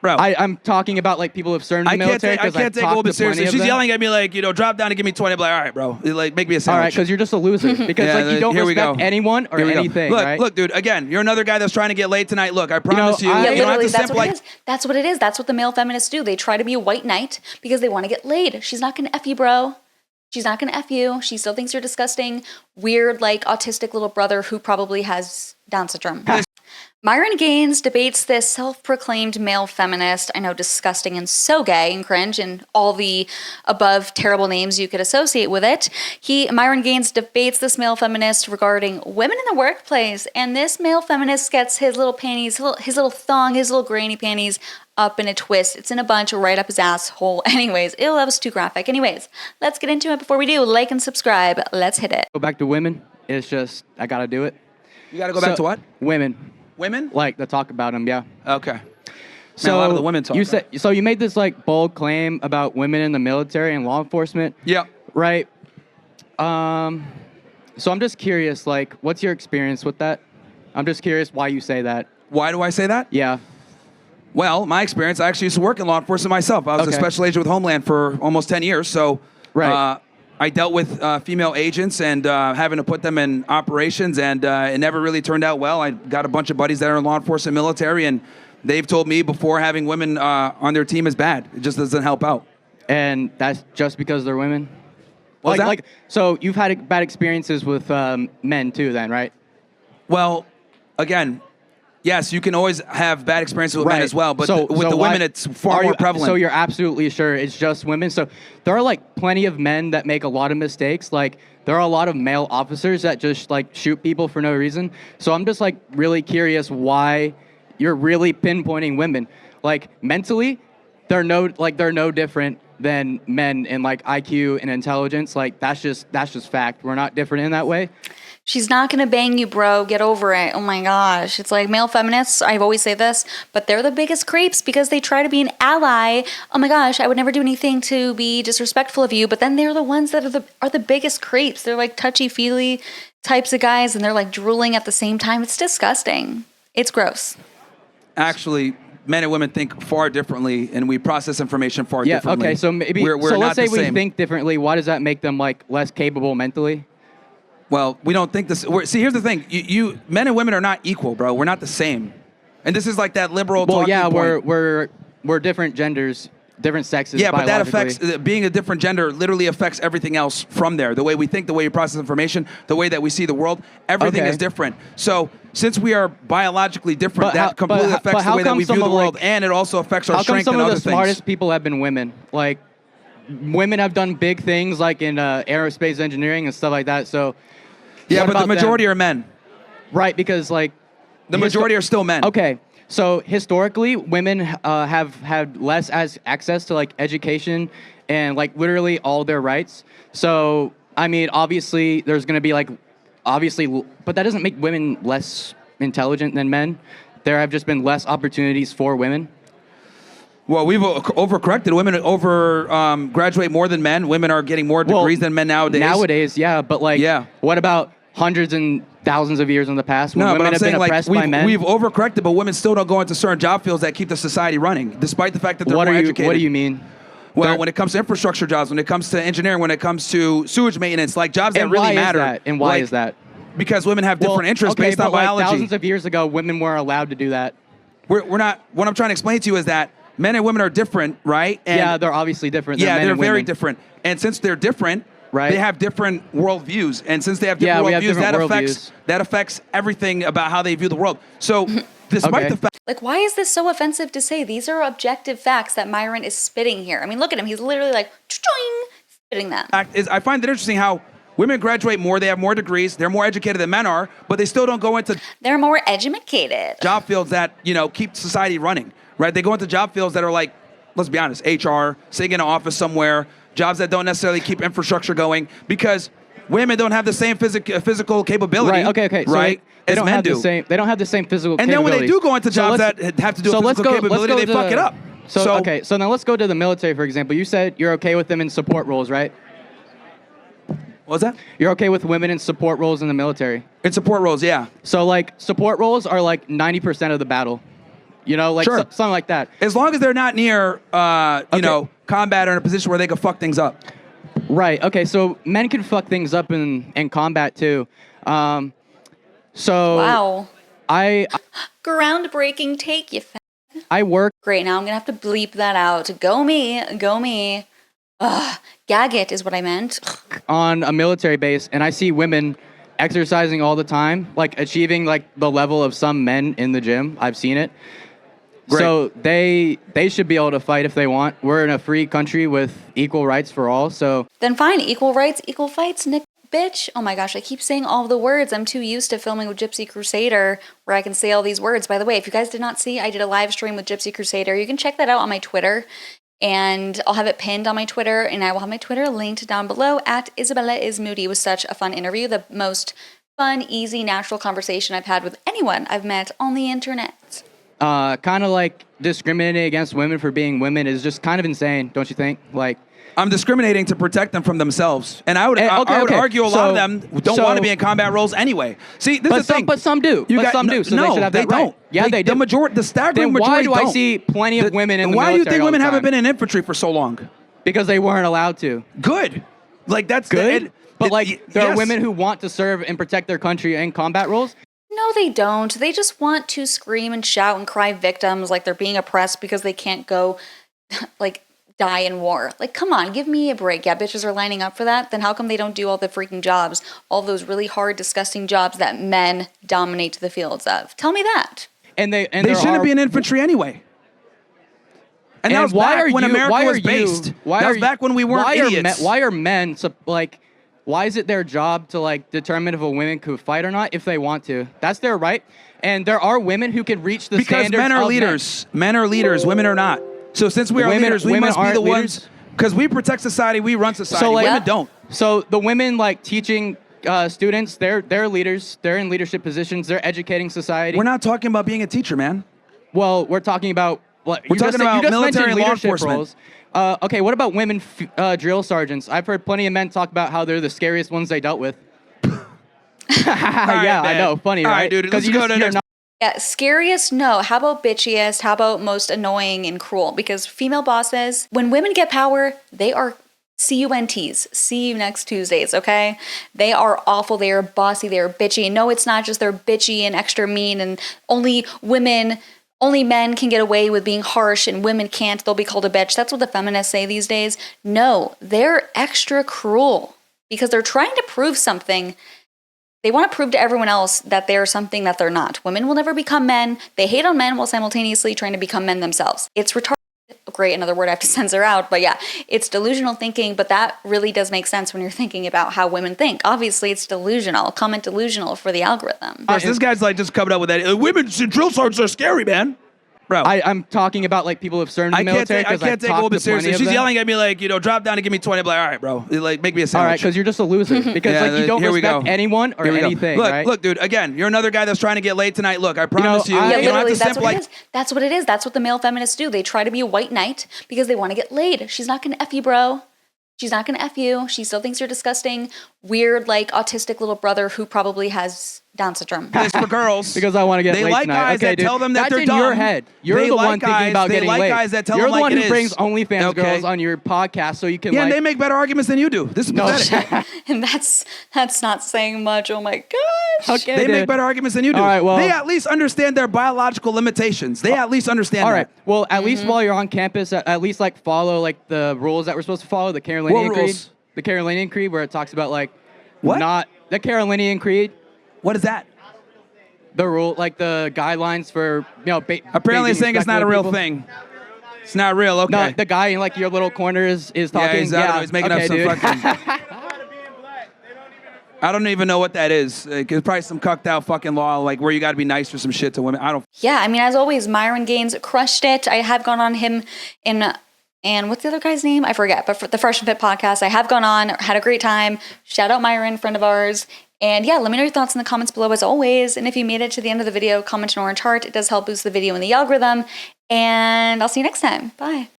Bro, I'm talking about like people who've served in the military. I can't take a woman seriously. She's yelling at me like, drop down and give me 20. I'm like, all right, bro. Like, make me a sandwich. All right, because you're just a loser. Because like you don't respect anyone or anything. Look, dude. Again, you're another guy that's trying to get laid tonight. Look, I promise you. Yeah, you don't have literally, to simp like. That's what it is. That's what the male feminists do. They try to be a white knight because they want to get laid. She's not gonna F you, bro. She's not gonna F you. She still thinks you're disgusting, weird, like autistic little brother who probably has Down syndrome. Myron Gaines debates this self-proclaimed male feminist, I know, disgusting and so gay and cringe and all the above terrible names you could associate with it. Myron Gaines debates this male feminist regarding women in the workplace, and this male feminist gets his little panties, his little thong, his little granny panties up in a twist. It's in a bunch right up his asshole. Anyways, that was too graphic. Anyways, let's get into it. Before we do, like and subscribe. Let's hit it. Go back to women. It's just, I gotta do it. You gotta go back to what? Women. Women? Like the talk about them, yeah. Okay. So a lot of the women talk. You made this like bold claim about women in the military and law enforcement. Yeah. Right. So I'm just curious, like, what's your experience with that? I'm just curious why you say that. Why do I say that? Yeah. Well, my experience, I actually used to work in law enforcement myself. I was a special agent with Homeland for almost 10 years. So I dealt with female agents and having to put them in operations, and it never really turned out well. I got a bunch of buddies that are in law enforcement military, and they've told me before having women on their team is bad. It just doesn't help out. And that's just because they're women? So you've had bad experiences with men too then, right? Well, again, yes, you can always have bad experiences with men as well, but with the women, it's far more prevalent. So you're absolutely sure it's just women? So there are like plenty of men that make a lot of mistakes. Like there are a lot of male officers that just like shoot people for no reason. So I'm just like really curious why you're really pinpointing women. Like mentally, they're no different than men in like IQ and intelligence. Like that's just fact. We're not different in that way. She's not going to bang you, bro. Get over it. Oh my gosh. It's like male feminists, I always say this, but they're the biggest creeps because they try to be an ally. Oh my gosh, I would never do anything to be disrespectful of you, but then they're the ones that are the biggest creeps. They're like touchy-feely types of guys, and they're like drooling at the same time. It's disgusting. It's gross. Actually, men and women think far differently, and we process information far differently. Okay, so maybe we're let's say we same. think differently. Why does that make them like less capable mentally? Well, we don't think this. See, here's the thing: men and women are not equal, bro. We're not the same, and this is like that liberal. Well, yeah, point. we're different genders, different sexes. Yeah, but that affects being a different gender. Literally affects everything else from there. The way we think, the way we process information, the way that we see the world. Everything is different. So since we are biologically different, that completely affects the way that we view the world, and it also affects our strength and other things. How come some of the smartest people have been women? Like, women have done big things, like in aerospace engineering and stuff like that. So. Yeah, but the majority are men. Right, because like... The majority are still men. Okay, so historically, women have had less access to like education and like literally all their rights. So, I mean, obviously, there's going to be like... but that doesn't make women less intelligent than men. There have just been less opportunities for women. Well, we've overcorrected. Women graduate more than men. Women are getting more degrees than men nowadays. Nowadays, yeah, but like, what about hundreds and thousands of years in the past when women have been oppressed by men? We've overcorrected, but women still don't go into certain job fields that keep the society running, despite the fact that they're more educated. What do you mean? Well, when it comes to infrastructure jobs, when it comes to engineering, when it comes to sewage maintenance, like jobs that really matter. And why is that? Because women have different interests based on biology. Thousands of years ago, women weren't allowed to do that. We're not. What I'm trying to explain to you is that men and women are different, right? And yeah, they're obviously different. Yeah, they're very different. And since they're different, they have different worldviews. And since they have different worldviews, that affects everything about how they view the world. So despite the fact... Like, why is this so offensive to say? These are objective facts that Myron is spitting here. I mean, look at him. He's literally like, spitting them. I find it interesting how women graduate more. They have more degrees. They're more educated than men are. But they still don't go into... They're more educated. Job fields that, keep society running. Right? They go into job fields that are like, let's be honest, HR, sitting in an office somewhere, jobs that don't necessarily keep infrastructure going because women don't have the same physical capability. Right, okay. So right? They as don't men have do. They don't have the same physical capability. And then when they do go into jobs that have to do with physical capability, they fuck it up. So now let's go to the military, for example. You said you're okay with them in support roles, right? What was that? You're okay with women in support roles in the military? In support roles, yeah. So like support roles are like 90% of the battle. You know, like Sure. something like that. As long as they're not near, you know, combat or in a position where they can fuck things up. Right. Okay. So men can fuck things up in combat too. So Wow. I Groundbreaking take, you I work Great, now I'm gonna have to bleep that out. Go me, go me. Ugh, gag it is what I meant. on a military base, and I see women exercising all the time, like achieving like the level of some men in the gym. I've seen it. Great. So they should be able to fight if they want. We're in a free country with equal rights for all. So Then fine, equal rights, equal fights, Nick, bitch. Oh my gosh, I keep saying all the words. I'm too used to filming with Gypsy Crusader where I can say all these words. By the way, if you guys did not see, I did a live stream with Gypsy Crusader. You can check that out on my Twitter. And I'll have it pinned on my Twitter, and I will have my Twitter linked down below at Isabella is Moody. It was such a fun interview. The most fun, easy, natural conversation I've had with anyone I've met on the internet. kind of like discriminating against women for being women is just kind of insane, don't you think? Like, I'm discriminating to protect them from themselves. And I would argue a lot of them don't want to be in combat roles anyway. See, this is the thing. But some do. So they should have that don't. right. Yeah, they do. The staggering then majority why do don't. I see plenty of women in the military? Why do you think all women the haven't time? been in infantry for so long? Because they weren't allowed to. Good. Like, that's Good? But there are yes. women who want to serve and protect their country in combat roles. No, they don't. They just want to scream and shout and cry victims like they're being oppressed because they can't go, like, die in war. Like, come on, give me a break. Yeah, bitches are lining up for that. Then how come they don't do all the freaking jobs, all those really hard, disgusting jobs that men dominate the fields of? Tell me that. And they shouldn't be in infantry anyway. And that was back when America was based. That was back when we weren't idiots. Why are men why is it their job to like determine if a woman could fight or not if they want to? That's their right. And there are women who can reach the standards. Because men are leaders. Men are leaders. Women are not. So since we are leaders, we must be the ones. Because we protect society, we run society. So, like, women don't. So the women like teaching students, they're leaders. They're in leadership positions. They're educating society. We're not talking about being a teacher, man. Well, we're talking about what we're talking about military and law enforcement. Roles. Okay, what about women drill sergeants? I've heard plenty of men talk about how they're the scariest ones they dealt with. Yeah, I know. Funny, right? All right, dude. Let's go to the next. Yeah, scariest, no. How about bitchiest? How about most annoying and cruel? Because female bosses, when women get power, they are CUNTs. See you next Tuesdays, okay? They are awful. They are bossy. They are bitchy. And no, it's not just they're bitchy and extra mean and only men can get away with being harsh and women can't. They'll be called a bitch. That's what the feminists say these days. No, they're extra cruel because they're trying to prove something. They want to prove to everyone else that they're something that they're not. Women will never become men. They hate on men while simultaneously trying to become men themselves. It's retarded. Great, another word I have to censor out. But yeah, it's delusional thinking, but that really does make sense when you're thinking about how women think. Obviously, it's delusional. Comment delusional for the algorithm. This guy's like just coming up with that. Women drill sergeants are scary, man. Bro, I'm talking about like people who've served in the military. I can't take a little bit seriously. She's yelling at me like, drop down and give me 20. I'm like, all right, bro. Like, make me a sandwich. All right, because you're just a loser. Because like you don't respect anyone or anything. Look, dude. Again, you're another guy that's trying to get laid tonight. Look, I promise you. Yeah, you don't have literally, to that's what it is. That's what it is. That's what the male feminists do. They try to be a white knight because they want to get laid. She's not gonna F you, bro. She's not gonna F you. She still thinks you're disgusting, weird, like autistic little brother who probably has Down syndrome. It's for girls. Because I want to get laid like tonight. guys that tell them that That's they're in dumb. your head. You're the one thinking about getting laid. They like guys that tell You're them the like one it who brings is. OnlyFans girls on your podcast so you can Yeah, and they make better arguments than you do. This is pathetic. And that's not saying much. Oh my gosh. Okay, they make better arguments than you do. All right, well, they at least understand their biological limitations. They at least understand All right. that. Well, at least while you're on campus, at least like follow like the rules that we're supposed to follow, the Carolinian Creed. rules? The Carolinian Creed, where it talks about like What? not the Carolinian Creed. What is that? The rule, like the guidelines for Apparently, saying it's not a real thing. It's not real. Okay. No, the guy in like your little corner is talking. Yeah, he's making up some fucking. I don't even know what that is. It's probably some cucked out fucking law, like where you got to be nice for some shit to women. I don't. Yeah, I mean, as always, Myron Gaines crushed it. I have gone on him and what's the other guy's name? I forget. But for the Fresh and Fit podcast, I have gone on, had a great time. Shout out Myron, friend of ours. And yeah, let me know your thoughts in the comments below as always. And if you made it to the end of the video, comment an orange heart. It does help boost the video in the algorithm. And I'll see you next time. Bye.